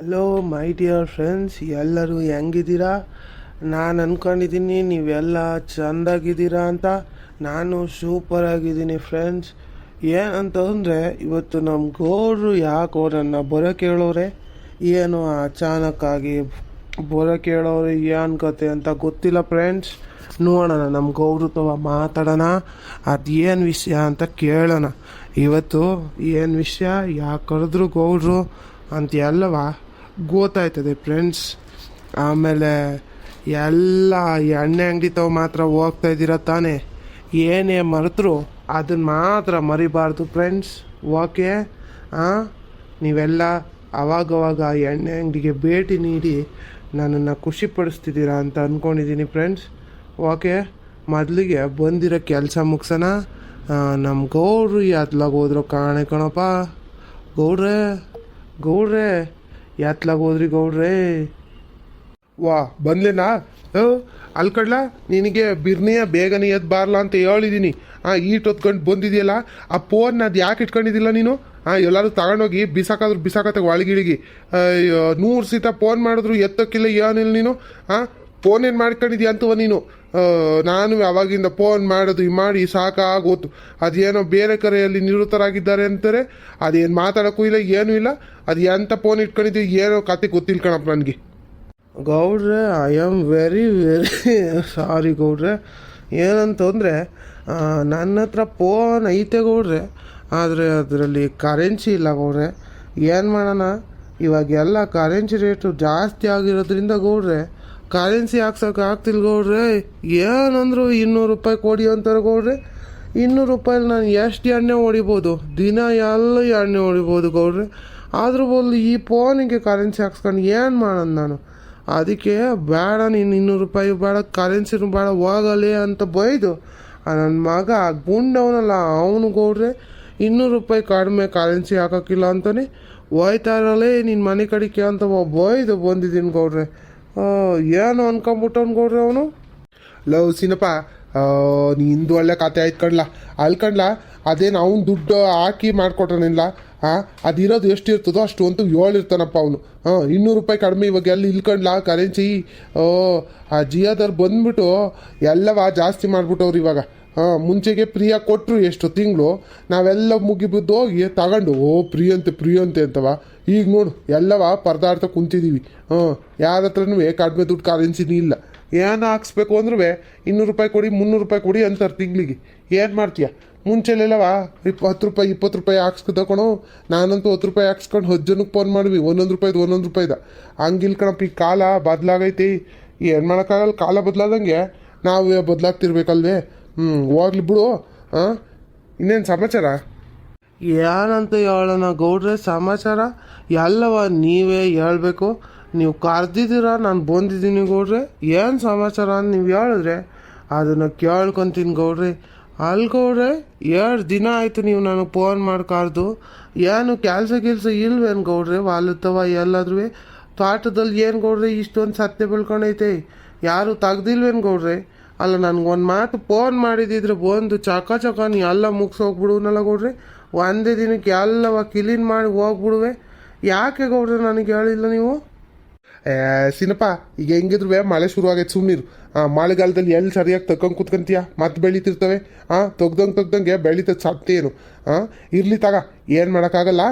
Hello my dear friends, ಎಲ್ಲರೂ ಹೆಂಗಿದ್ದೀರಾ? ನಾನು ಅಂದ್ಕೊಂಡಿದ್ದೀನಿ ನೀವೆಲ್ಲ ಚೆಂದಾಗಿದ್ದೀರಾ ಅಂತ. ನಾನು ಸೂಪರ್ ಆಗಿದ್ದೀನಿ ಫ್ರೆಂಡ್ಸ್. ಏನಂತಂದರೆ ಇವತ್ತು ನಮ್ಮ ಗೌಡ್ರು ಯಾಕೋ ನನ್ನ ಬರೋಕೆ ಹೇಳೋರೆ. ಏನು ಅಚಾನಕ್ಕಾಗಿ ಬರೋಕೆ ಹೇಳೋರು, ಏನು ಕತೆ ಅಂತ ಗೊತ್ತಿಲ್ಲ ಫ್ರೆಂಡ್ಸ್. ನೋಡೋಣ, ನಮ್ಮ ಗೌಡ್ರು ತವ ಮಾತಾಡೋಣ, ಅದೇನು ವಿಷಯ ಅಂತ ಕೇಳೋಣ. ಇವತ್ತು ಏನು ವಿಷಯ, ಯಾಕೆ ಕರೆದ್ರು ಗೌಡ್ರು ಅಂತ ಎಲ್ಲವ ಗೊತ್ತಾಯ್ತದೆ ಫ್ರೆಂಡ್ಸ್. ಆಮೇಲೆ ಎಲ್ಲ ಎಣ್ಣೆ ಅಂಗಡಿ ತಾವು ಮಾತ್ರ ಹೋಗ್ತಾ ಇದ್ದೀರ ತಾನೇ, ಏನೇ ಮರೆತರು ಅದನ್ನು ಮಾತ್ರ ಮರಿಬಾರ್ದು ಫ್ರೆಂಡ್ಸ್. ಓಕೆ, ನೀವೆಲ್ಲ ಅವಾಗವಾಗ ಎಣ್ಣೆ ಅಂಗಡಿಗೆ ಭೇಟಿ ನೀಡಿ ನನ್ನನ್ನು ಖುಷಿಪಡಿಸ್ತಿದ್ದೀರಾ ಅಂತ ಅಂದ್ಕೊಂಡಿದ್ದೀನಿ ಫ್ರೆಂಡ್ಸ್. ಓಕೆ, ಮೊದಲಿಗೆ ಬಂದಿರೋ ಕೆಲಸ ಮುಗಿಸೋಣ. ನಮ್ಮ ಗೌಡ್ರು ಎತ್ಲಾಗ ಹೋದ್ರು ಕಾಣೆ ಕಣಪ್ಪ. ಗೌಡ್ರೆ ಗೌಡ್ರೆ ಎತ್ಲಾಗ ಹೋದ್ರಿ ಗೌಡ್ರೆ? ವಾ ಬಂದ್ಲೇನಾ? ಅಲ್ಲಿ ಕಡ್ಲ ನಿನಗೆ ಬಿರ್ನಿಯ ಬೇಗನೆ ಎದ್ದು ಬಾರ್ಲಾ ಅಂತ ಹೇಳಿದ್ದೀನಿ. ಈಟ್ ಹೊತ್ಕೊಂಡು ಬಂದಿದೆಯಲ್ಲ, ಆ ಫೋನ್ ಅದು ಯಾಕೆ ಇಟ್ಕೊಂಡಿದ್ದಿಲ್ಲ ನೀನು? ಎಲ್ಲರೂ ತಗೊಂಡೋಗಿ ಬಿಸಾಕಾದ್ರು ಬಿಸಾಕತ್ತೆ ಒಳಗಿಳಿಗಿ. 100 ಸೀತ ಫೋನ್ ಮಾಡಿದ್ರು ಎತ್ತಕ್ಕಿಲ್ಲ, ಏನಿಲ್ಲ ನೀನು. ಫೋನ್ ಏನು ಮಾಡ್ಕೊಂಡಿದ್ಯಾ ಅಂತವ ನೀನು? ನಾನು ಅವಾಗಿಂದ ಫೋನ್ ಮಾಡೋದು ಮಾಡಿ ಸಾಕಾಗೋತು. ಅದೇನೋ ಬೇರೆ ಕರೆಯಲ್ಲಿ ನಿವೃತ್ತರಾಗಿದ್ದಾರೆ ಅಂತಾರೆ, ಅದೇನು ಮಾತಾಡೋಕ್ಕೂ ಇಲ್ಲ, ಏನೂ ಇಲ್ಲ. ಅದು ಎಂಥ ಫೋನ್ ಇಟ್ಕೊಂಡಿದ್ದೀವಿ ಏನೋ ಕತೆ ಗೊತ್ತಿಲ್ಲ ಕಣಪ್ಪ ನನಗೆ. ಗೌಡ್ರೆ, ಐ ಆಮ್ ವೆರಿ ಸಾರಿ ಗೌಡ್ರೆ. ಏನಂತಂದರೆ ನನ್ನ ಹತ್ರ ಫೋನ್ ಐತೆ ಗೌಡ್ರೆ, ಆದರೆ ಅದರಲ್ಲಿ ಕರೆನ್ಸಿ ಇಲ್ಲ ಗೌಡ್ರೆ. ಏನು ಮಾಡೋಣ, ಇವಾಗೆಲ್ಲ ಕರೆನ್ಸಿ ರೇಟು ಜಾಸ್ತಿ ಆಗಿರೋದ್ರಿಂದ ಗೌಡ್ರೆ ಕರೆನ್ಸಿ ಹಾಕ್ಸೋಕೆ ಆಗ್ತಿಲ್ಲ ಗೌಡ್ರೆ. ಏನಂದ್ರು 200 ರೂಪಾಯಿ ಕೊಡಿ ಅಂತಾರೆ ಗೌಡ್ರೆ. 200 ರೂಪಾಯಲ್ಲಿ ನಾನು ಎಷ್ಟು ಎಣ್ಣೆ ಹೊಡಿಬೋದು? ದಿನ ಎಲ್ಲ ಎಣ್ಣೆ ಹೊಡಿಬೋದು ಗೌಡ್ರೆ. ಆದ್ರೂ ಬದಲು ಈ ಫೋನಿಗೆ ಕರೆನ್ಸಿ ಹಾಕ್ಸ್ಕೊಂಡು ಏನು ಮಾಡೋಣ ನಾನು? ಅದಕ್ಕೆ ಬೇಡ, ನೀನು 200 ರೂಪಾಯಿ ಬೇಡ, ಕರೆನ್ಸಿನೂ ಬೇಡ, ಹೋಗಲಿ ಅಂತ ಬೈದು ನನ್ನ ಮಗ ಗುಂಡವನಲ್ಲ ಅವನು ಗೌಡ್ರೆ 200 ರೂಪಾಯಿ ಕಡಿಮೆ ಕರೆನ್ಸಿ ಹಾಕೋಕ್ಕಿಲ್ಲ ಅಂತಾನೆ ಹೋಯ್ತಾ ಇರಲ್ಲೇ ನಿನ್ನ ಮನೆ ಕಡೆಗೆ ಅಂತ ಬೈದು ಬಂದಿದ್ದೀನಿ ಗೌಡ್ರೆ. ಏನು ಅನ್ಕೊಂಬಿಟ್ಟವ್ನು ಗೌಡ್ರೆ ಅವನು. ಲವ್ ಸಿನಪ್ಪ, ನಿಂದು ಒಳ್ಳೆ ಕತೆ ಆಯ್ತು ಕಣ್ಲ. ಅಲ್ಲಿ ಕಣ್ಲ, ಅದೇನು ಅವ್ನು ದುಡ್ಡು ಹಾಕಿ ಮಾಡಿಕೊಟ್ರನಿಲ್ಲ. ಅದಿರೋದು ಎಷ್ಟು ಇರ್ತದೋ ಅಷ್ಟು ಅಂತೂ ಹೇಳಿರ್ತಾನಪ್ಪ ಅವನು. 200 ರೂಪಾಯಿ ಕಡಿಮೆ ಇವಾಗ ಎಲ್ಲಿ ಇಲ್ಕಂಡ್ಲ ಕರೆನ್ಸಿ. ಆ ಜಿಯೋದವ್ರು ಬಂದ್ಬಿಟ್ಟು ಎಲ್ಲವ ಜಾಸ್ತಿ ಮಾಡಿಬಿಟ್ಟವ್ರು ಇವಾಗ. ಮುಂಚೆಗೆ ಫ್ರೀಯಾಗಿ ಕೊಟ್ಟರು ಎಷ್ಟು ತಿಂಗಳು, ನಾವೆಲ್ಲ ಮುಗಿಬಿದ್ದು ಹೋಗಿ ತಗೊಂಡು ಪ್ರಿಯಂತೆ ಅಂತವ. ಈಗ ನೋಡು ಎಲ್ಲವ ಪರದಾಡ್ತಾ ಕುಂತಿದ್ದೀವಿ. ಯಾರ ಹತ್ರನೂ ಕಡಿಮೆ ದುಡ್ಡು ಕರೆನ್ಸಿನೂ ಇಲ್ಲ. ಏನು ಹಾಕ್ಸ್ಬೇಕು ಅಂದ್ರೂ 200 ರೂಪಾಯಿ ಕೊಡಿ, 300 ರೂಪಾಯಿ ಕೊಡಿ ಅಂತಾರೆ ತಿಂಗಳಿಗೆ. ಏನು ಮಾಡ್ತೀಯ? ಮುಂಚೆಲೆಲ್ಲವ 10 ರೂಪಾಯಿ 20 ರೂಪಾಯಿ ಹಾಕ್ಸ್ಕೊತಕೊಣು. ನಾನಂತೂ 10 ರೂಪಾಯಿ ಹಾಕ್ಸ್ಕೊಂಡು 10 ಜನಕ್ಕೆ ಫೋನ್ ಮಾಡಿವಿ, 1 ರೂಪಾಯಿದ. ಹಂಗಿಲ್ ಕಣಪ್ಪ, ಈ ಕಾಲ ಬದಲಾಗೈತಿ. ಏನು ಮಾಡೋಕ್ಕಾಗಲ್ಲ, ಕಾಲ ಬದಲಾದಂಗೆ ನಾವು ಬದಲಾಗ್ತಿರ್ಬೇಕಲ್ವೇ. ಹೋಗ್ಲಿ ಬಿಡು. ಇನ್ನೇನು ಸಮಾಚಾರ? ಏನಂತ ಹೇಳೋಣ ಗೌಡ್ರೆ ಸಮಾಚಾರ? ಎಲ್ಲವ ನೀವೇ ಹೇಳ್ಬೇಕು. ನೀವು ಕರೆದಿದ್ದೀರ, ನಾನು ಬಂದಿದ್ದೀನಿ ಗೌಡ್ರೆ. ಏನು ಸಮಾಚಾರ ಅಂತ ನೀವು ಹೇಳಿದ್ರೆ ಅದನ್ನು ಕೇಳ್ಕೊತೀನಿ ಗೌಡ್ರೆ. ಅಲ್ಲಿ ಗೌಡ್ರೆ 2 ದಿನ ಆಯಿತು ನೀವು ನನಗೆ ಫೋನ್ ಮಾಡಿ ಕರೆದು. ಏನು ಕೆಲಸ ಇಲ್ವೇನು ಗೌಡ್ರೆ? ವಾಲತ್ತವ ಎಲ್ಲಾದ್ರೂ ತೋಟದಲ್ಲಿ ಏನು ಗೌಡ್ರೆ ಇಷ್ಟೊಂದು ಸತ್ಯ ಬೆಳ್ಕೊಂಡೈತೆ? ಯಾರು ತೆಗ್ದಿಲ್ವೇನು ಗೌಡ್ರೆ? ಅಲ್ಲ, ನನಗೊಂದು ಮಾತು ಫೋನ್ ಮಾಡಿದಿದ್ರೆ ಬಂದು ಚಕ ನೀ ಎಲ್ಲ ಮುಗಿಸೋಗ್ಬಿಡುವನಲ್ಲ ಗೌಡ್ರೆ. ಒಂದೇ ದಿನಕ್ಕೆ ಎಲ್ಲವ ಕ್ಲೀನ್ ಮಾಡಿ ಹೋಗ್ಬಿಡುವೆ. ಯಾಕೆ ಗೌಡ್ರೆ ನನಗೆ ಹೇಳಿಲ್ಲ ನೀವು? ಸಿನಪ್ಪ, ಈಗ ಹೆಂಗಿದ್ರು ಮಳೆ ಶುರು ಆಗೈತೆ, ಸುಮ್ಮನಿರು. ಮಳೆಗಾಲದಲ್ಲಿ ಎಲ್ಲಿ ಸರಿಯಾಗಿ ತಗೊಂಡು ಕೂತ್ಕೊಂತೀಯ, ಮತ್ತೆ ಬೆಳೀತಿರ್ತವೆ. ತೆಗ್ದಂಗೆ ಬೆಳೀತದೆ ಸತ್ತೇನು. ಇರ್ಲಿ ತಗ, ಏನು ಮಾಡೋಕ್ಕಾಗಲ್ಲ.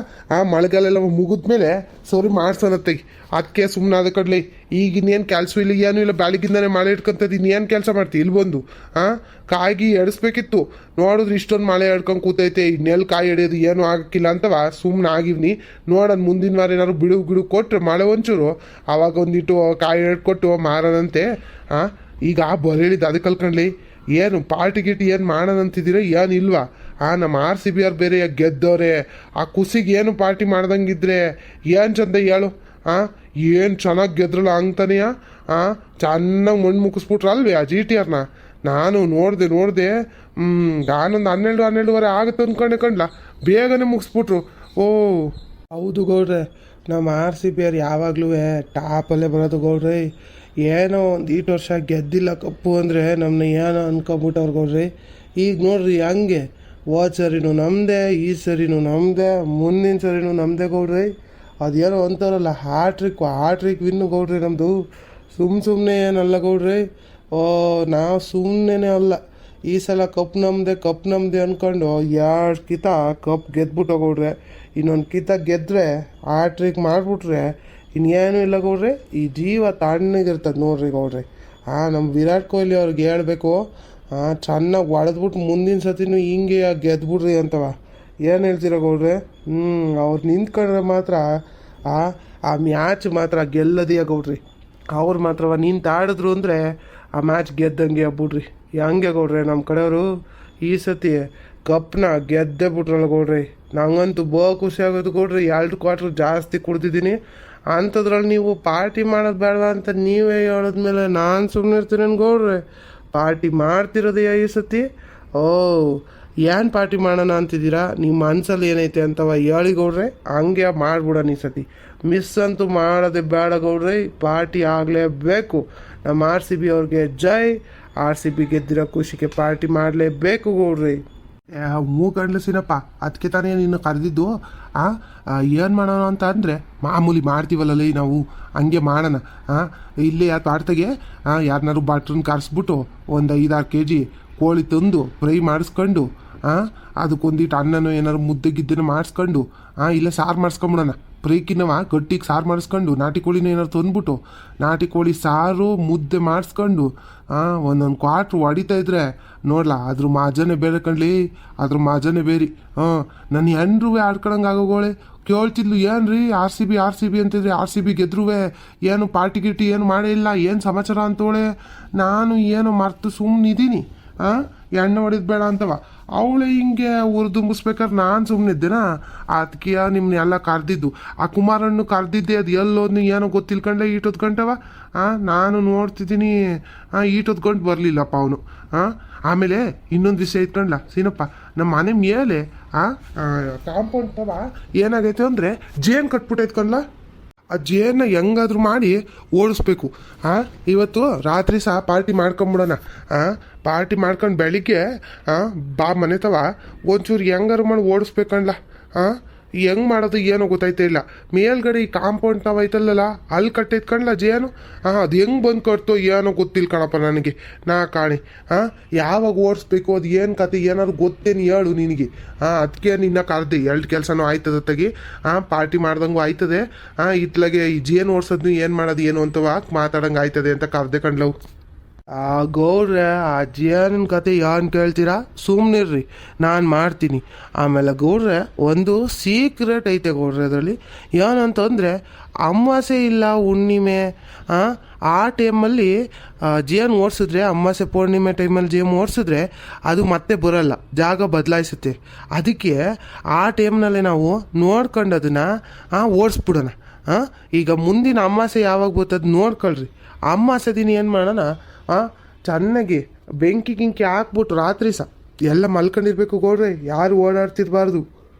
ಮಳೆಗಾಲೆಲ್ಲ ಮುಗಿದ್ಮೇಲೆ ಸರಿ ಮಾಡ್ಸೋಣತ್ತೆ. ಅದಕ್ಕೆ ಸುಮ್ಮನೆ ಅದ ಕಡ್ಲಿ. ಈಗ ಇನ್ನೇನು ಕೆಲಸ ಇಲ್ಲ, ಏನೂ ಇಲ್ಲ, ಬೆಳಗಿಂದನೇ ಮಳೆ ಇಟ್ಕೊಂತದ್ದು. ಇನ್ನೇನು ಕೆಲಸ ಮಾಡ್ತೀವಿ ಇಲ್ಲಿ ಬಂದು? ಕಾಯಿಗೆ ಎಡಿಸ್ಬೇಕಿತ್ತು, ನೋಡಿದ್ರೆ ಇಷ್ಟೊಂದು ಮಳೆ ಹಿಡ್ಕೊಂಡು ಕೂತೈತೆ. ಇನ್ನೆಲ್ಲಿ ಕಾಯಿ ಹಿಡಿಯೋದು ಏನೂ ಆಗಕ್ಕಿಲ್ಲ ಅಂತವ ಸುಮ್ಮನೆ ಆಗಿವ್ನಿ. ನೋಡೋಣ ಮುಂದಿನ ವಾರ ಏನಾದ್ರು ಬಿಡು ಕೊಟ್ಟರೆ ಮಳೆ ಒಂಚೂರು, ಆವಾಗ ಒಂದಿಟ್ಟು ಕಾಯಿ ಹಿಡ್ಕೊಟ್ಟು ಮಾರೋಣಂತೆ. ಈಗ ಬರೇಳಿದ್ದು ಅದಕ್ಕೆ ಕಲ್ಕೊಂಡ್ಲಿ. ಏನು ಪಾರ್ಟಿ ಗಿಟಿ ಏನು ಮಾಡೋಣಂತಿದ್ದೀರ ಏನು ಇಲ್ವಾ? ನಮ್ಮ RCB ಅವ್ರು ಬೇರೆ ಗೆದ್ದವ್ರೆ. ಆ ಖುಷಿಗೆ ಏನು ಪಾರ್ಟಿ ಮಾಡ್ದಂಗಿದ್ರೆ ಏನು ಚಂದ ಹೇಳು. ಏನು ಚೆನ್ನಾಗಿ ಗೆದ್ರಲ್ಲ ಅಂತಾನೆಯ. ಚೆನ್ನಾಗಿ ಮಣ್ಣು ಮುಗಿಸ್ಬಿಟ್ರಲ್ವೇ ಆ GTRನ. ನಾನು ನೋಡಿದೆ. ನಾನೊಂದು 12-12:30 ಆಗುತ್ತೆ ಅಂದ್ಕೊಂಡೆ ಕಣ್ಲ, ಬೇಗನೆ ಮುಗಿಸ್ಬಿಟ್ರು. ಹೌದು ಗೌಡ್ರೆ, ನಮ್ಮ RCB ಅವ್ರು ಯಾವಾಗಲೂ ಟಾಪಲ್ಲೇ ಬರೋದು ಗೌಡ್ರೆ. ಏನೋ ಒಂದು 8 ವರ್ಷ ಗೆದ್ದಿಲ್ಲ ಕಪ್ಪು ಅಂದರೆ ನಮ್ಮನ್ನ ಏನೋ ಅನ್ಕೊಬಿಟ್ಟವ್ರು ಗೌಡ್ರಿ. ಈಗ ನೋಡ್ರಿ ಹಂಗೆ, ಹೋದ ಸರಿನೂ ನಮ್ಮದೇ, ಈ ಸರಿನೂ ನಮ್ಮದೇ, ಮುಂದಿನ ಸರಿನೂ ನಮ್ಮದೇ ಗೌಡ್ರಿ. ಅದೇನೋ ಅಂತಾರಲ್ಲ ಹ್ಯಾಟ್ರಿಕ್ ವಿನ್ನು ಗೌಡ್ರಿ ನಮ್ಮದು. ಸುಮ್ಮನೆ ಏನಲ್ಲ ಗೌಡ್ರಿ. ಓ ನಾವು ಸುಮ್ಮನೆ ಅಲ್ಲ, ಈ ಸಲ ಕಪ್ ನಮ್ಮದೆ ಅಂದ್ಕೊಂಡು 2 ಕಿತ ಕಪ್ ಗೆದ್ಬಿಟ್ಟು ಗೌಡ್ರೆ. ಇನ್ನೊಂದು ಕಿತ ಗೆದ್ದರೆ ಹ್ಯಾಟ್ರಿಕ್ ಮಾಡಿಬಿಟ್ರೆ ಇನ್ನೇನು ಇಲ್ಲ ಗೌಡ್ರಿ, ಈ ಜೀವ ತಣ್ಣಗಿರ್ತದೆ ನೋಡ್ರಿ ಗೌಡ್ರಿ. ನಮ್ಮ ವಿರಾಟ್ ಕೊಹ್ಲಿ ಅವ್ರಿಗೆ ಹೇಳ್ಬೇಕು, ಚೆನ್ನಾಗಿ ಹೊಡೆದ್ಬಿಟ್ಟು ಮುಂದಿನ ಸತಿನೂ ಹಿಂಗೆ ಗೆದ್ಬಿಡ್ರಿ ಅಂತವ. ಏನು ಹೇಳ್ತೀರ ಗೌಡ್ರೆ? ಅವ್ರು ನಿಂತ್ಕೊಂಡ್ರೆ ಮಾತ್ರ ಆ ಮ್ಯಾಚ್ ಮಾತ್ರ ಗೆಲ್ಲದಿಯ ಗೌಡ್ರಿ. ಅವ್ರು ಮಾತ್ರವ ನಿಂತಾಡಿದ್ರು ಅಂದರೆ ಆ ಮ್ಯಾಚ್ ಗೆದ್ದಂಗೆ ಆಗ್ಬಿಡ್ರಿ. ಹಂಗೆ ಗೌಡ್ರೆ ನಮ್ಮ ಕಡೆಯವರು ಈ ಸತಿ ಕಪ್ನ ಗೆದ್ದೇ ಬಿಟ್ರಲ್ಲ ಗೌಡ್ರಿ. ನಂಗಂತೂ ಖುಷಿ ಆಗೋದು ಗೌಡ್ರಿ. 2 ಕ್ವಾರ್ಟ್ರ್ ಜಾಸ್ತಿ ಕುಡ್ದಿದ್ದೀನಿ. ಅಂಥದ್ರಲ್ಲಿ ನೀವು ಪಾರ್ಟಿ ಮಾಡೋದು ಬೇಡವಾ ಅಂತ ನೀವೇ ಹೇಳಿದ್ಮೇಲೆ ನಾನು ಸುಮ್ಮನೆ ಇರ್ತೀನಿ ಗೌಡ್ರೆ. ಪಾರ್ಟಿ ಮಾಡ್ತಿರೋದೇ ಈ ಸತಿ. ಏನು ಪಾರ್ಟಿ ಮಾಡೋಣ ಅಂತಿದ್ದೀರಾ? ನಿಮ್ಮ ಮನ್ಸಲ್ಲಿ ಏನೈತೆ ಅಂತವ ಹೇಳಿ ಗೌಡ್ರೆ, ಹಂಗೆ ಮಾಡ್ಬಿಡೋಣ ಈ ಸತಿ. ಮಿಸ್ ಅಂತೂ ಮಾಡೋದೇ ಬೇಡ ಗೌಡ್ರೆ, ಪಾರ್ಟಿ ಆಗಲೇಬೇಕು. ನಮ್ಮ RCB ಅವ್ರಿಗೆ ಜೈ. RCB ಗೆದ್ದಿರೋ ಖುಷಿಗೆ ಪಾರ್ಟಿ ಮಾಡಲೇಬೇಕು ಗೌಡ್ರಿ. ಮೂಗಂಡ್ಲಸಿನಪ್ಪ, ಅದಕ್ಕೆ ತಾನೇ ನಿನ್ನ ಕರೆದಿದ್ದು. ಏನು ಮಾಡೋಣ ಅಂತ ಅಂದರೆ ಮಾಮೂಲಿ ಮಾಡ್ತೀವಲ್ಲೇ ನಾವು, ಹಂಗೆ ಮಾಡೋಣ. ಇಲ್ಲೇ ತೋಟದಾಗೆ ಯಾರನ್ನಾರು ಬಾಟ್ರನ್ನ ಕರೆಸ್ಬಿಟ್ಟು ಒಂದು 5-6 kg ಕೋಳಿ ತಂದು ಫ್ರೈ ಮಾಡಿಸ್ಕೊಂಡು, ಅದಕ್ಕೊಂದಿಟ್ಟು ಅನ್ನನೋ ಏನಾರು ಮುದ್ದೆ ಗಿದ್ದೆನೋ ಮಾಡಿಸ್ಕೊಂಡು, ಇಲ್ಲ ಸಾರು ಮಾಡಿಸ್ಕೊಂಬಿಡೋಣ. ಫ್ರೈಕಿನವ ಗಟ್ಟಿಗೆ ಸಾರು ಮಾಡಿಸ್ಕೊಂಡು, ನಾಟಿ ಕೋಳಿನ ಏನಾರು ತಂದ್ಬಿಟ್ಟು ನಾಟಿ ಕೋಳಿ ಸಾರು ಮುದ್ದೆ ಮಾಡಿಸ್ಕೊಂಡು ಒಂದೊಂದು ಕ್ವಾರ್ಟ್ರ್ ಹೊಡಿತಾ ಇದ್ರೆ ನೋಡ್ಲಾ, ಅದ್ರ ಮಾಜನೇ ಬೇರೆ ಕಣ್ಲಿ, ಅದ್ರ ಮಾಜನೇ ಬೇರೆ. ನನ್ನ ಹೆಣ್ರೂ ಆಡ್ಕೊಳಂಗೆ ಆಗೋಗೋಳೆ ಕೇಳ್ತಿದ್ಲು, ಏನು ರೀ RCB ಅಂತಿದ್ರೆ RCB ಗೆದ್ರೂ ಏನು ಪಾರ್ಟಿ ಗಿಟಿ ಏನು ಮಾಡೇ ಇಲ್ಲ, ಏನು ಸಮಾಚಾರ ಅಂತೋಳೆ. ನಾನು ಏನು ಮರ್ತು ಸುಮ್ಮನಿದ್ದೀನಿ. ಎಣ್ಣೆ ಹೊಡಿದ್ ಬೇಡ ಅಂತವ. ಅವಳೆ ಹಿಂಗೆ ಉರ್ದುಂಬಿಸ್ಬೇಕಾದ್ರೆ ನಾನು ಸುಮ್ಮನಿದ್ದೇನಾ? ಅದಕ್ಕೆ ನಿಮ್ಮನ್ನೆಲ್ಲ ಕರೆದಿದ್ದು. ಆ ಕುಮಾರಣ್ಣು ಕರೆದಿದ್ದೆ, ಅದು ಎಲ್ಲೋದ್ನು ಏನೋ ಗೊತ್ತಿಲ್ಕೊಂಡೆ ಈಟೊದ್ಕೊಂಡವ. ನಾನು ನೋಡ್ತಿದ್ದೀನಿ ಈಟೊದ್ಕೊಂಡು ಬರಲಿಲ್ಲಪ್ಪ ಅವನು. ಆಮೇಲೆ ಇನ್ನೊಂದು ವಿಷಯ ಇಟ್ಕೊಂಡ್ಲ ಸೀನಪ್ಪ, ನಮ್ಮ ಮನೆ ಮೇಲೆ ಕಾಂಪೌಂಡ್ ತವ ಏನಾಗೈತೆ ಅಂದರೆ ಜೇನು ಕಟ್ಬಿಟ್ಟೈತೆ ಕಣ್ಲ. ಆ ಜೇನ ಹೆಂಗಾದ್ರೂ ಮಾಡಿ ಓಡಿಸ್ಬೇಕು. ಇವತ್ತು ರಾತ್ರಿ ಸಹ ಪಾರ್ಟಿ ಮಾಡ್ಕೊಂಬಿಡೋಣ. ಪಾರ್ಟಿ ಮಾಡ್ಕೊಂಡು ಬೆಳಿಗ್ಗೆ ಬಾ ಮನೆ ತವ ಒಂಚೂರು ಹೆಂಗಾರು ಮಾಡಿ ಓಡಿಸ್ಬೇಕಣ್ಣ. ಹೆಂಗೆ ಮಾಡೋದು ಏನೋ ಗೊತ್ತಾಯ್ತಾ ಇಲ್ಲ. ಮೇಲ್ಗಡೆ ಈ ಕಾಂಪೌಂಡ್ ತಾವ ಐತಲ್ಲ, ಅಲ್ಲಿ ಕಟ್ಟೈತ್ ಕಣ್ಲ ಜೇನು. ಅದು ಹೆಂಗೆ ಬಂದು ಕಟ್ತೋ ಏನೋ ಗೊತ್ತಿಲ್ಲ ಕಣಪ್ಪ ನನಗೆ. ನಾ ಕಾಣಿ ಯಾವಾಗ ಓಡಿಸ್ಬೇಕು, ಅದು ಏನು ಕತೆ ಏನಾದ್ರು ಗೊತ್ತೇನು ಹೇಳು ನಿನಗೆ. ಅದಕ್ಕೆ ನಿನ್ನ ಕರೆದೆ. 2 ಕೆಲಸನೂ ಆಯ್ತದ ತಗಿ. ಪಾರ್ಟಿ ಮಾಡ್ದಂಗೂ ಆಯ್ತದೆ. ಇತ್ಲಾಗೆ ಈ ಜೇನು ಓಡಿಸೋದು ಏನು ಮಾಡೋದು ಏನು ಅಂತವ ಮಾತಾಡಂಗೆ ಆಯ್ತದೆ ಅಂತ ಕರೆದೆ ಕಣ್ಲವು. ಗೌಡ್ರೆ, ಆ ಜೇನಿನ ಕತೆ ಏನು ಕೇಳ್ತೀರಾ? ಸುಮ್ಮನಿರ್ರಿ, ನಾನು ಮಾಡ್ತೀನಿ. ಆಮೇಲೆ ಗೌಡ್ರೆ, ಒಂದು ಸೀಕ್ರೆಟ್ ಐತೆ ಗೌಡ್ರೆ ಅದರಲ್ಲಿ. ಏನಂತಂದರೆ ಅಮಾವಾಸ್ಯೆ ಇಲ್ಲ ಹುಣ್ಣಿಮೆ ಆ ಟೈಮಲ್ಲಿ ಜೇನು ಓಡಿಸಿದ್ರೆ, ಅಮಾವಾಸ್ಯೆ ಪೂರ್ಣಿಮೆ ಟೈಮಲ್ಲಿ ಜೇನು ಓಡಿಸಿದ್ರೆ ಅದು ಮತ್ತೆ ಬರೋಲ್ಲ, ಜಾಗ ಬದಲಾಯಿಸುತ್ತೆ. ಅದಕ್ಕೆ ಆ ಟೈಮ್ನಲ್ಲಿ ನಾವು ನೋಡ್ಕೊಂಡು ಅದನ್ನು ಓಡಿಸ್ಬಿಡೋಣ. ಈಗ ಮುಂದಿನ ಅಮಾವಾಸ್ಯೆ ಯಾವಾಗ ಬರ್ತದೆ ನೋಡ್ಕೊಳ್ರಿ. ಅಮಾವಾಸ್ಯೆ ದಿನ ಏನು ಮಾಡೋಣ, ಚೆನ್ನಾಗಿ ಬೆಂಕಿ ಗಿಂಕಿ ಹಾಕ್ಬಿಟ್ಟು ರಾತ್ರಿ ಸಹ ಎಲ್ಲ ಮಲ್ಕೊಂಡಿರ್ಬೇಕು ಗೌಡ್ರೆ, ಯಾರು ಓಡಾಡ್ತಿರ್ಬಾರ್ದು.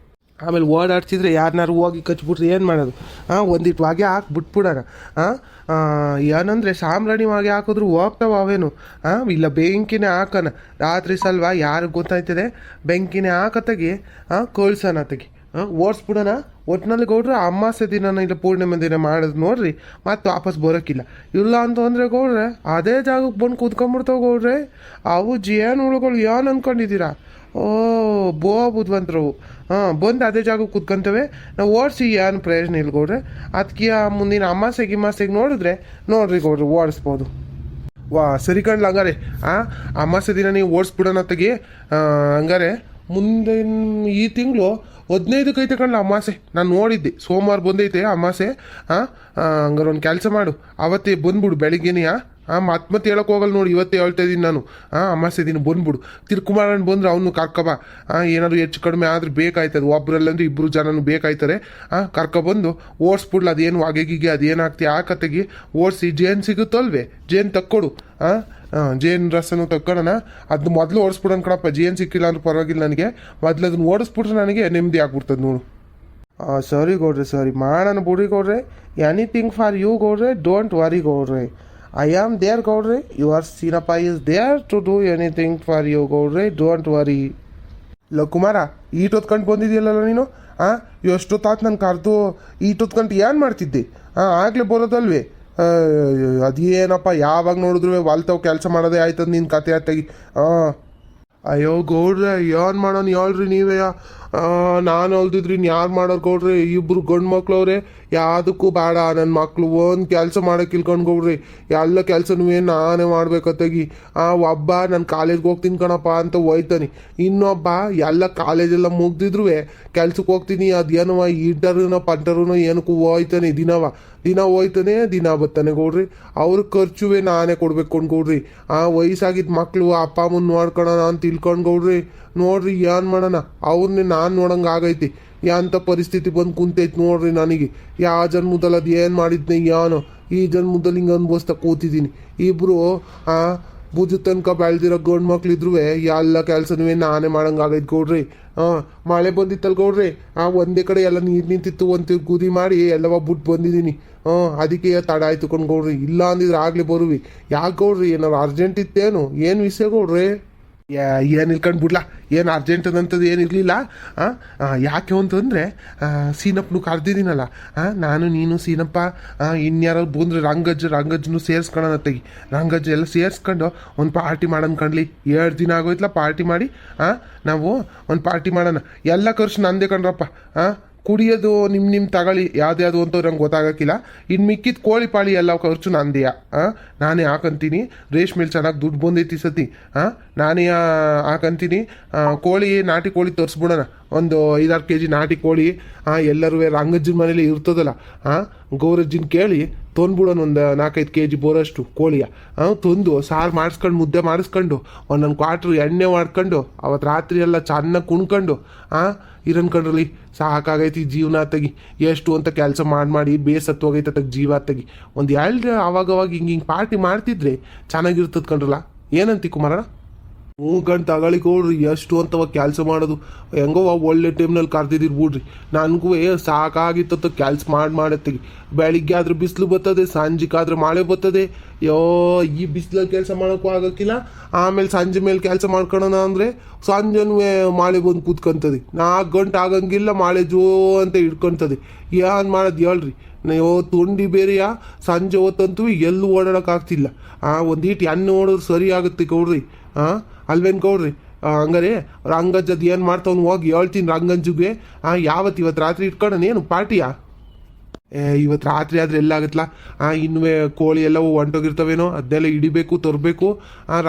ಆಮೇಲೆ ಓಡಾಡ್ತಿದ್ರೆ ಯಾರನ್ನಾರು ಹೋಗಿ ಕಚ್ಬಿಟ್ರೆ ಏನು ಮಾಡೋದು? ಒಂದಿಟ್ಟು ಹೊಗೆ ಹಾಕಿ ಬಿಟ್ಬಿಡೋಣ. ಏನಂದರೆ ಸಾಂಬ್ರಾಣಿ ಹೊಗೆ ಹಾಕಿದ್ರು ಹೋಗ್ತಾವ ಅವೇನು. ಇಲ್ಲ ಬೆಂಕಿನೇ ಹಾಕೋಣ ರಾತ್ರಿ ಸಲ್ವಾ, ಯಾರಿಗೆ ಗೊತ್ತಾಯ್ತದೆ. ಬೆಂಕಿನೇ ಹಾಕತ್ತಾಗಿ ಕಳ್ಸೋಣ ತೆಗಿ, ಓಡಿಸ್ಬಿಡೋಣ. ಒಟ್ಟಿನಲ್ಲಿ ಗೌಡ್ರೆ ಅಮಾವಾಸ್ಯೆ ದಿನ ಇಲ್ಲ ಪೂರ್ಣಿಮೆ ದಿನ ಮಾಡೋದು ನೋಡ್ರಿ, ಮತ್ತೆ ವಾಪಸ್ ಬರೋಕ್ಕಿಲ್ಲ. ಇಲ್ಲ ಅಂತಂದರೆ ಗೌಡ್ರೆ ಅದೇ ಜಾಗಕ್ಕೆ ಬಂದು ಕೂತ್ಕೊಂಡ್ಬಿಡ್ತಾವೆ ಗೌಡ್ರೆ. ಅವು ಜೇನು ಹುಳುಗಳು ಏನು ಅಂದ್ಕೊಂಡಿದ್ದೀರಾ? ಬುದ್ಧಿವಂತರವು. ಬಂದು ಅದೇ ಜಾಗಕ್ಕೆ ಕೂತ್ಕೊಂತವೆ. ನಾವು ಓಡಿಸಿ ಏನು ಪ್ರಯೋಜನ ಇಲ್ಲ ಗೌಡ್ರೆ. ಅದಕ್ಕೆ ಮುಂದಿನ ಅಮಾಸೆಗೆ ನೋಡ್ರಿ ಗೌಡ್ರೆ ಓಡಿಸ್ಬೋದು. ಸರಿ ಕಣ್ಲ ಹಂಗಾರೆ. ಅಮಾಸೆ ದಿನ ನೀವು ಓಡಿಸ್ಬಿಡೋಣ ತೆಗಿ. ಹಂಗಾರೆ ಮುಂದಿನ ಈ ತಿಂಗಳು 15ಕ್ಕೆ ಐತೆ ಕಣ್ಣ ಅಮಾಸೆ. ನಾನು ನೋಡಿದ್ದೆ ಸೋಮವಾರ ಬಂದೈತೆ ಅಮಾಸೆ. ಹಂಗಾರೆ ಒಂದು ಕೆಲಸ ಮಾಡು, ಅವತ್ತೇ ಬಂದ್ಬಿಡು ಬೆಳಿಗ್ಗೆನೇ. ಮತ್ತೆ ಹೇಳಕ್ಕೆ ಹೋಗಲ್ಲ ನೋಡಿ, ಇವತ್ತೇ ಹೇಳ್ತಾ ಇದ್ದೀನಿ ನಾನು. ಅಮಾಸೆ ದಿನ ಬಂದ್ಬಿಡು. ತಿರ್ಕುಮಾರಣ್ಣ ಬಂದ್ರೆ ಅವನು ಕರ್ಕೊಬ. ಏನಾದ್ರು ಹೆಚ್ಚು ಕಡಿಮೆ ಆದ್ರೆ ಬೇಕಾಯ್ತದೆ, ಒಬ್ಬರಲ್ಲಂದ್ರೆ 2 ಜನನು ಬೇಕಾಯ್ತಾರೆ. ಕರ್ಕೊಬಂದು ಓಡಿಸ್ಬಿಡ್ಲ. ಅದೇನು ಹೊಗೆಗಿಗೆ ಅದೇನಾಗ್ತಿ ಆ ಕತೆಗೆ ಓಡಿಸಿ ಜೇನು ಸಿಗುತ್ತಲ್ವೇ, ಜೇನು ತಕ್ಕೊಡು. ಜೇನು ರಸನೂ ತಕ್ಕೊಳ್ಳೋಣ. ಅದನ್ನ ಮೊದಲು ಓಡಿಸ್ಬಿಡೋಣ ಕಣಪ್ಪ. ಜೇನು ಸಿಕ್ಕಿಲ್ಲ ಅಂದ್ರೆ ಪರವಾಗಿಲ್ಲ ನನಗೆ, ಮೊದಲು ಅದನ್ನ ಓಡಿಸ್ಬಿಟ್ರೆ ನನಗೆ ನೆಮ್ಮದಿ ಆಗ್ಬಿಡ್ತದೆ ನೋಡು. ಸರಿ ಗೌಡ್ರೆ, ಸರಿ ಮಾಡೋಣ ಬಿಡಿ ಗೌಡ್ರೆ. ಎನಿಥಿಂಗ್ ಫಾರ್ ಯು ಗೌಡ್ರೆ, ಡೋಂಟ್ ವರಿ ಗೌಡ್ರೆ. ಐ ಆಮ್ ದೇರ್ ಗೌಡ್ರೆ. Your Seenappa is there to do anything for you ಗೌಡ್ರೆ, ಡೋಂಟ್ ವರಿ. ಕುಮಾರ ಈಟೊತ್ಕೊಂಡು ಬಂದಿದೆಯಲ್ಲ ನೀನು, ಹಾಂ ಎಷ್ಟೊತ್ತಾತು ನಾನು ಕರೆದು ಇಟ್ಟೊತ್ಕಂಡು ಏನು ಮಾಡ್ತಿದ್ದೆ ಹಾಂ ಆಗಲೇ ಬರೋದಲ್ವೇ ಅದೇನಪ್ಪ ಯಾವಾಗ ನೋಡಿದ್ರು ಹೊಲ್ತಾವ್ ಕೆಲಸ ಮಾಡೋದೇ ಆಯ್ತದ ನಿನ್ನ ಕತೆ ಆತಾಗಿ ಹಾಂ ಅಯ್ಯೋ ಗೌಡ್ರೆ ಏನು ಮಾಡೋಣ ಹೇಳ್ರಿ ನೀವೇ ನಾನು ಹೊಲ್ದಿದ್ರಿ ಯಾರು ಮಾಡೋರು ಗೌಡ್ರಿ ಇಬ್ರು ಗಂಡು ಮಕ್ಳವ್ರೆ ಯಾವುದಕ್ಕೂ ಬೇಡ ನನ್ನ ಮಕ್ಳು ಒಂದು ಕೆಲಸ ಮಾಡೋಕೆ ಇಲ್ಕೊಂಡು ಗೌಡ್ರಿ ಎಲ್ಲ ಕೆಲಸನೂ ನಾನೇ ಮಾಡ್ಬೇಕತ್ತಾಗಿ ಒಬ್ಬ ನಾನು ಕಾಲೇಜ್ಗೆ ಹೋಗ್ತೀನಿ ಕಣಪ್ಪ ಅಂತ ಹೋಯ್ತಾನೆ ಇನ್ನೊಬ್ಬ ಎಲ್ಲ ಕಾಲೇಜೆಲ್ಲ ಮುಗ್ದಿದ್ರು ಕೆಲ್ಸಕ್ಕೆ ಹೋಗ್ತೀನಿ ಅದೇನೋ ಇಂಟರ್ವ್ಯೂನೋ ಪಂಟರ್ವ್ಯೂನೋ ಏನಕ್ಕೂ ಹೋಯ್ತಾನೆ ದಿನ ಹೋಯ್ತಾನೆ ದಿನ ಬರ್ತಾನೆ ಗೌಡ್ರಿ ಅವ್ರ ಖರ್ಚುವೆ ನಾನೇ ಕೊಡ್ಬೇಕು ಗೌಡ್ರಿ ವಯಸ್ಸಾಗಿದ್ದ ಮಕ್ಕಳು ಅಪ್ಪ ಅಮ್ಮನ ನೋಡ್ಕೊಳೋಣ ಅಂತ ತಿಳ್ಕೊಂಡು ಗೌಡ್ರಿ ನೋಡ್ರಿ ಏನು ಮಾಡೋಣ ಅವ್ರನ್ನೇ ನಾನು ನೋಡಂಗೆ ಆಗೈತಿ ಯಾಂಥ ಪರಿಸ್ಥಿತಿ ಬಂದು ಕುಂತೈತಿ ನೋಡ್ರಿ ನನಗೆ ಯಾವ ಜನ್ಮದಲ್ಲಿ ಅದು ಏನು ಮಾಡಿದ್ನೆ ಏನೋ ಈ ಜನ್ಮದಲ್ಲಿ ಹಿಂಗೆ ಅನ್ಭವಿಸ್ತಾ ಕೂತಿದ್ದೀನಿ ಇಬ್ಬರು ಭುಜ ತನಕ ಬೆಳೆದಿರೋ ಗಂಡು ಮಕ್ಳಿದ್ರು ಎಲ್ಲ ಕೆಲಸನೂ ನಾನೇ ಮಾಡಂಗೆ ಆಗೈತೆ ಗೌಡ್ರಿ ಮಳೆ ಬಂದಿತ್ತಲ್ಲ ಗೌಡ್ರಿ ಒಂದೇ ಕಡೆ ಎಲ್ಲ ನೀರು ನಿಂತಿತ್ತು ಒಂದು ಗುದಿ ಮಾಡಿ ಎಲ್ಲವ ಬಿಟ್ಟು ಬಂದಿದ್ದೀನಿ ಅದಕ್ಕೆ ತಡ ಆಯ್ತು ಕೊಂಡು ಗೌಡ್ರಿ ಇಲ್ಲ ಅಂದಿದ್ರೆ ಆಗಲೇ ಬರುವಿ ಯಾಕೆ ಗೌಡ್ರಿ ಏನಾರು ಅರ್ಜೆಂಟ್ ಇತ್ತೇನು ಏನು ವಿಷಯ ಗೌಡ್ರಿ ಏನು ಇಲ್ಕೊಂಡು ಬಿಡ್ಲಾ ಏನು ಅರ್ಜೆಂಟ್ ಅಂತದ್ದು ಏನಿರಲಿಲ್ಲ ಯಾಕೆ ಅಂತಂದರೆ ಸೀನಪ್ಪನು ಕರೆದಿದ್ದೀನಲ್ಲ ನಾನು ನೀನು ಸೀನಪ್ಪ ಇನ್ಯಾರು ಬಂದರೆ ರಂಗಜ್ಜನು ಸೇರಿಸ್ಕೊಳ್ಳೋಣ ತೆಗಿ ರಂಗಜ್ಜ ಎಲ್ಲ ಸೇರಿಸ್ಕೊಂಡು ಒಂದು ಪಾರ್ಟಿ ಮಾಡೋಣ ಕಣ್ಲಿ 2 ದಿನ ಆಗೋಯ್ತಲ್ಲ ಪಾರ್ಟಿ ಮಾಡಿ ನಾವು ಒಂದು ಪಾರ್ಟಿ ಮಾಡೋಣ ಎಲ್ಲ ಖರ್ಚು ನಂದೇ ಕಣ್ರಪ್ಪ ಕುಡಿಯೋದು ನಿಮ್ಮ ತಗೊಳ್ಳಿ ಯಾವ್ದು ಅಂತ ನಂಗೆ ಗೊತ್ತಾಗಕ್ಕಿಲ್ಲ ಇನ್ನು ಮಿಕ್ಕಿದ ಕೋಳಿ ಪಾಳಿ ಎಲ್ಲ ಖರ್ಚು ನಂದೆಯ ನಾನೇ ಹಾಕಂತೀನಿ ರೇಷ್ಮೆಲ್ ಚೆನ್ನಾಗಿ ದುಡ್ಡು ಬಂದೈತಿ ಸತಿ ನಾನೇ ಹಾಕಂತೀನಿ ಕೋಳಿ ನಾಟಿ ಕೋಳಿ ತರಿಸ್ಬಿಡೋಣ ಒಂದು 5-6 kg ನಾಟಿ ಕೋಳಿ ಎಲ್ಲರೂ ರಂಗಜ್ಜನ ಮನೇಲಿ ಇರ್ತದಲ್ಲ ಗೌರಜ್ಜಿನ ಕೇಳಿ ತೊಂದ್ಬಿಡೋಣ ಒಂದು 4-5 kg ಬರೋಷ್ಟು ಕೋಳಿಯ ತಂದು ಸಾರು ಮಾಡಿಸ್ಕೊಂಡು ಮುದ್ದೆ ಮಾಡಿಸ್ಕೊಂಡು ಒಂದೊಂದು ಕ್ವಾಟ್ರ್ ಎಣ್ಣೆ ಮಾಡ್ಕೊಂಡು ಅವತ್ತು ರಾತ್ರಿ ಎಲ್ಲ ಚೆನ್ನಾಗಿ ಕುಣ್ಕೊಂಡು ಇರನ್ಕೊಂಡ್ರಲ್ಲಿ ಸಾಕಾಗೈತಿ ಜೀವನ ತೆಗಿ ಎಷ್ಟು ಅಂತ ಕೆಲಸ ಮಾಡಿ ಬೇಸತ್ತು ಹೋಗೈತೆ ತಗ ಜೀವ ತೆಗಿ ಒಂದು ಅವಾಗವಾಗ ಹಿಂಗೆ ಪಾರ್ಟಿ ಮಾಡ್ತಿದ್ರೆ ಚೆನ್ನಾಗಿರ್ತದೆ ಕಂಡ್ರಲ್ಲ ಏನಂತಿ ಕುಮಾರಣ್ಣ ಗಂಟು ತಗೊಳ್ಳಿ ಕೊಡ್ರಿ ಎಷ್ಟು ಅಂತವ ಕೆಲಸ ಮಾಡೋದು ಹೆಂಗೋ ಒಳ್ಳೆ ಟೈಮ್ನಲ್ಲಿ ಕರ್ದಿದ್ದೀರಿ ಬಿಡ್ರಿ ನನಗೂ ಸಾಕಾಗಿತ್ತ ಕೆಲಸ ಮಾಡತ್ತೆಗಿ ಬೆಳಿಗ್ಗೆ ಆದ್ರೆ ಬಿಸಿಲು ಬರ್ತದೆ ಸಂಜೆಗಾದ್ರೆ ಮಳೆ ಬರ್ತದೆ ಈ ಬಿಸಿಲಲ್ಲಿ ಕೆಲಸ ಮಾಡೋಕ್ಕೂ ಆಗೋಕ್ಕಿಲ್ಲ ಆಮೇಲೆ ಸಂಜೆ ಮೇಲೆ ಕೆಲಸ ಮಾಡ್ಕೊಳ್ಳೋಣ ಅಂದರೆ ಸಂಜೆನೂ ಮಳೆ ಬಂದು ಕೂತ್ಕೊಂತದೆ 4 ಗಂಟೆ ಆಗಂಗಿಲ್ಲ ಮಳೆ ಜೋ ಅಂತ ಹಿಡ್ಕೊತದೆ ಏನು ಮಾಡೋದು ಹೇಳ್ರಿ ತುಂಡಿ ಬೇರೆಯಾ ಸಂಜೆ ಹೊತ್ತಂತೂ ಎಲ್ಲೂ ಓಡಾಡೋಕ್ಕಾಗ್ತಿಲ್ಲ ಒಂದೀಟು ಎಣ್ಣೆ ಓಡೋದು ಸರಿ ಆಗುತ್ತೆ ಗೌಡ್ರಿ ಅಲ್ವೇನು ಗೌಡ್ರಿ ಹಂಗಾರೆ ರಂಗಜ್ಜದ್ ಏನು ಮಾಡ್ತಾವ್ನು ಹೋಗಿ ಹೇಳ್ತೀನಿ ರಂಗಂಜುಗೆ ಇವತ್ತು ರಾತ್ರಿ ಇಟ್ಕೊಳ್ಳೋಣ ಏನು ಪಾರ್ಟಿಯಾ ಇವತ್ತು ರಾತ್ರಿ ಆದರೆ ಎಲ್ಲ ಆಗುತ್ತಲ್ಲ ಇನ್ನೂ ಕೋಳಿ ಎಲ್ಲವೂ ಹೊಂಟೋಗಿರ್ತವೇನೋ ಅದನ್ನೆಲ್ಲ ಹಿಡಿಬೇಕು ತರಬೇಕು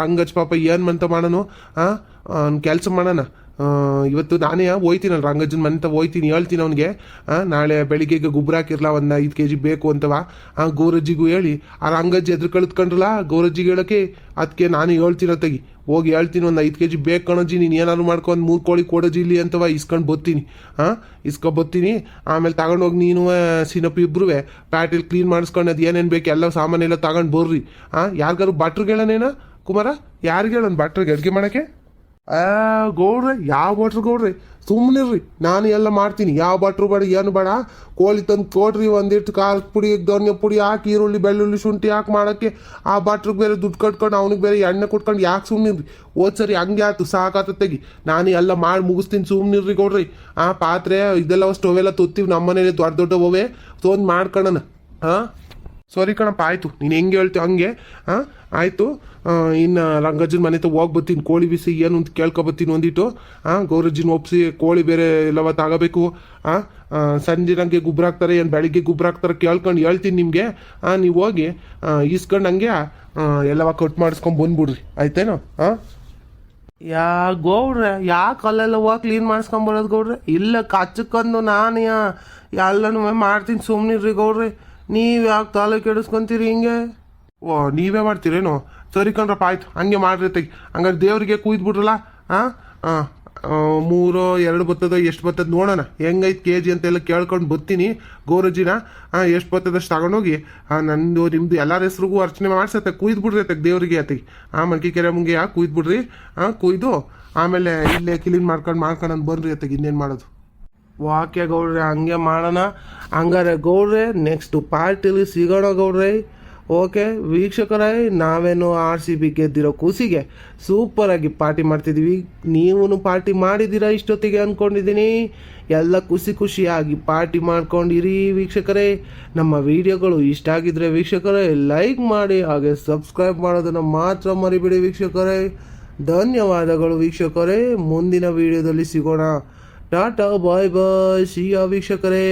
ರಂಗಜ್ ಪಾಪ ಏನು ಮಂತ ಮಾಡೋಣ ಕೆಲಸ ಮಾಡೋಣ ಇವತ್ತು ನಾನೇ ಹೋಯ್ತೀನಲ್ಲ ರಂಗಜ್ಜನ ಮನೆ ಹೋಯ್ತೀನಿ ಹೇಳ್ತೀನಿ ಅವನಿಗೆ ನಾಳೆ ಬೆಳಿಗ್ಗೆಗೆ ಗೊಬ್ಬರ ಹಾಕಿರಲ್ಲ ಒಂದು 5 kg ಬೇಕು ಅಂತವ ಗೌರಜ್ಜಿಗೂ ಹೇಳಿ ರಂಗಜ್ಜಿ ಎದುರು ಕಳಿತ್ಕೊಂಡ್ರಲ್ಲ ಗೌರಜ್ಜಿಗೆ ಹೇಳೋಕ್ಕೆ ಅದಕ್ಕೆ ನಾನು ಹೇಳ್ತೀನಿ ತೆಗಿ ಹೋಗಿ ಹೇಳ್ತೀನಿ ಒಂದು 5 kg ಬೇಕು ಕಣಜ್ಜಿ ನೀನು ಏನಾದ್ರು ಮಾಡ್ಕೊಂಡು 3 ಕೋಳಿ ಕೊಡೋಜಿ ಇಲ್ಲಿ ಅಂತವ ಇಸ್ಕೊಂಡು ಬರ್ತೀನಿ ಬರ್ತೀನಿ ಆಮೇಲೆ ತಗೊಂಡೋಗಿ ನೀನು ಸಿನಪ್ ಇಬ್ರು ಪ್ಯಾಟಿಲ್ ಕ್ಲೀನ್ ಮಾಡಿಸ್ಕೊಂಡು ಅದು ಏನೇನು ಬೇಕು ಎಲ್ಲ ಸಾಮಾನೆಲ್ಲ ತಗೊಂಡು ಬರ್ರಿ ಯಾರಿಗಾರು ಭಟ್ರಿಗೆ ಹೇಳೋನೇನ ಕುಮಾರ ಯಾರಿಗೆ ಹೇಳೋಣ ಭಟ್ರಿಗೆ ಅಡುಗೆ ಮಾಡೋಕ್ಕೆ ಗೌಡ್ರೆ ಯಾವ ಭಟ್ರು ಗೌಡ್ರಿ ಸುಮ್ಮನಿರ್ರಿ ನಾನು ಎಲ್ಲ ಮಾಡ್ತೀನಿ ಯಾವ ಭಟ್ರು ಬೇಡ ಏನು ಬೇಡ ಕೋಳಿ ತಂದು ಕೊಡ್ರಿ ಒಂದಿಟ್ಟು ಖಾರ ಪುಡಿ ಧನ್ಯ ಪುಡಿ ಹಾಕಿ ಈರುಳ್ಳಿ ಬೆಳ್ಳುಳ್ಳಿ ಶುಂಠಿ ಹಾಕಿ ಮಾಡೋಕ್ಕೆ ಆ ಭಟ್ರಿಗೆ ಬೇರೆ ದುಡ್ಡು ಕಟ್ಕೊಂಡು ಅವ್ನಿಗೆ ಬೇರೆ ಎಣ್ಣೆ ಕೊಟ್ಕೊಂಡು ಯಾಕೆ ಸುಮ್ಮನಿರ್ರಿ ಸರಿ ಹಂಗೆ ಆಯ್ತು ಸಾಕಾತ ತೆಗಿ ನಾನು ಎಲ್ಲ ಮಾಡಿ ಮುಗಿಸ್ತೀನಿ ಸುಮ್ಮನಿರ್ರಿ ಗೌಡ್ರಿ ಪಾತ್ರೆ ಇದೆಲ್ಲ ಸ್ಟವ್ ಎಲ್ಲ ತೊತ್ತೀವಿ ನಮ್ಮ ಮನೇಲಿ ದೊಡ್ಡವೇ ತೊಂದು ಮಾಡ್ಕೊಳ್ಳೋಣ ಸರಿ ಕಣಪ್ಪ ಆಯಿತು ನೀನು ಹೆಂಗೆ ಹೇಳ್ತೀವಿ ಹಂಗೆ ಆಯಿತು ಇನ್ನು ರಂಗಜ್ಜನ ಮನೆ ಹೋಗಿ ಬರ್ತೀನಿ ಕೋಳಿ ಬಿಸಿ ಏನು ಅಂತ ಕೇಳ್ಕೊಬತ್ತೀನಿ ಒಂದಿಟ್ಟು ಗೌರಜ್ಜಿನ ಒಪ್ಪಿಸಿ ಕೋಳಿ ಬೇರೆ ಎಲ್ಲವ ತಗೋಬೇಕು ಸಂಜೆ ನನಗೆ ಗೊಬ್ಬರ ಹಾಕ್ತಾರೆ ಏನು ಬೆಳಿಗ್ಗೆ ಗೊಬ್ಬರ ಹಾಕ್ತಾರೆ ಕೇಳ್ಕೊಂಡು ಹೇಳ್ತೀನಿ ನಿಮಗೆ ನೀವು ಹೋಗಿ ಇಸ್ಕೊಂಡು ಹಂಗೆ ಎಲ್ಲವ ಕಟ್ ಮಾಡಿಸ್ಕೊಂಡು ಬಂದ್ಬಿಡ್ರಿ ಆಯ್ತೇನೋ ಗೌಡ್ರೆ ಯಾಕೆ ಅಲ್ಲೆಲ್ಲ ಹೋಗಿ ಕ್ಲೀನ್ ಮಾಡಿಸ್ಕೊಂಬರೋದು ಗೌಡ್ರೆ ಇಲ್ಲ ಕಚ್ಚಕ್ಕಂದು ನಾನು ಎಲ್ಲನೂ ಮಾಡ್ತೀನಿ ಸುಮ್ಮನಿರ್ರಿ ಗೌಡ್ರಿ ನೀವು ಯಾಕೆ ತಲೆ ಕೆಡಿಸ್ಕೊಂತೀರಿ ಹಿಂಗೆ ನೀವೇ ಮಾಡ್ತೀರೇನೋ ಸರಿ ಕಣ್ರಪ್ಪ ಆಯ್ತು ಹಂಗೆ ಮಾಡ್ರಿ ತೆಗಿ ಹಂಗಾರೆ ದೇವ್ರಿಗೆ ಕುಯ್ದ್ಬಿಡ್ರಲ್ಲ 3-2 ಬರ್ತದ ಎಷ್ಟು ಬರ್ತದ ನೋಡೋಣ ಹೆಂಗೈತೆ kg ಅಂತೆಲ್ಲ ಕೇಳ್ಕೊಂಡು ಬರ್ತೀನಿ ಗೌರಜ್ಜಿನ ಎಷ್ಟು ಬರ್ತದಷ್ಟು ತಗೊಂಡೋಗಿ ನಂದು ನಿಮ್ಮದು ಎಲ್ಲರ ಹೆಸ್ರಿಗೂ ಅರ್ಚನೆ ಮಾಡ್ಸತ್ತೆ ಕುಯ್ದ್ಬಿಡ್ರಿ ತೆಗೆ ದೇವ್ರಿಗೆ ಆತಿಗೆ ಮಲ್ಕಿ ಕೆರೆ ಮುಂಗೆ ಕುಯ್ದ್ಬಿಡ್ರಿ ಕುಯ್ದು ಆಮೇಲೆ ಇಲ್ಲೇ ಕ್ಲೀನ್ ಮಾಡ್ಕೊಂಡು ಬರ್ರಿ ಅತ್ತಿಗೆ ಇನ್ನೇನು ಮಾಡೋದು ವಾಕ್ಯ ಗೌಡ್ರೆ ಹಂಗೆ ಮಾಡೋಣ ಹಂಗಾರೆ ಗೌಡ್ರೆ ನೆಕ್ಸ್ಟ್ ಪಾರ್ಟಿಲಿ ಸಿಗೋಣ ಗೌಡ್ರೆ ಓಕೆ ವೀಕ್ಷಕರೇ, ನಾವೇನು RCB ಗೆದ್ದಿರೋ ಖುಷಿಗೆ ಸೂಪರಾಗಿ ಪಾರ್ಟಿ ಮಾಡ್ತಿದ್ದೀವಿ. ನೀವು ಪಾರ್ಟಿ ಮಾಡಿದ್ದೀರಾ ಇಷ್ಟೊತ್ತಿಗೆ ಅಂದ್ಕೊಂಡಿದ್ದೀನಿ. ಎಲ್ಲ ಖುಷಿಯಾಗಿ ಪಾರ್ಟಿ ಮಾಡ್ಕೊಂಡಿರಿ ವೀಕ್ಷಕರೇ. ನಮ್ಮ ವಿಡಿಯೋಗಳು ಇಷ್ಟ ಆಗಿದ್ರೆ ವೀಕ್ಷಕರೇ ಲೈಕ್ ಮಾಡಿ, ಹಾಗೆ ಸಬ್ಸ್ಕ್ರೈಬ್ ಮಾಡೋದನ್ನು ಮಾತ್ರ ಮರಿಬೇಡಿ ವೀಕ್ಷಕರೇ. ಧನ್ಯವಾದಗಳು ವೀಕ್ಷಕರೇ. ಮುಂದಿನ ವಿಡಿಯೋದಲ್ಲಿ ಸಿಗೋಣ. ಟಾಟಾ ಬಾಯ್ ಬಾಯ್, ಸಿ ಯು ವೀಕ್ಷಕರೇ.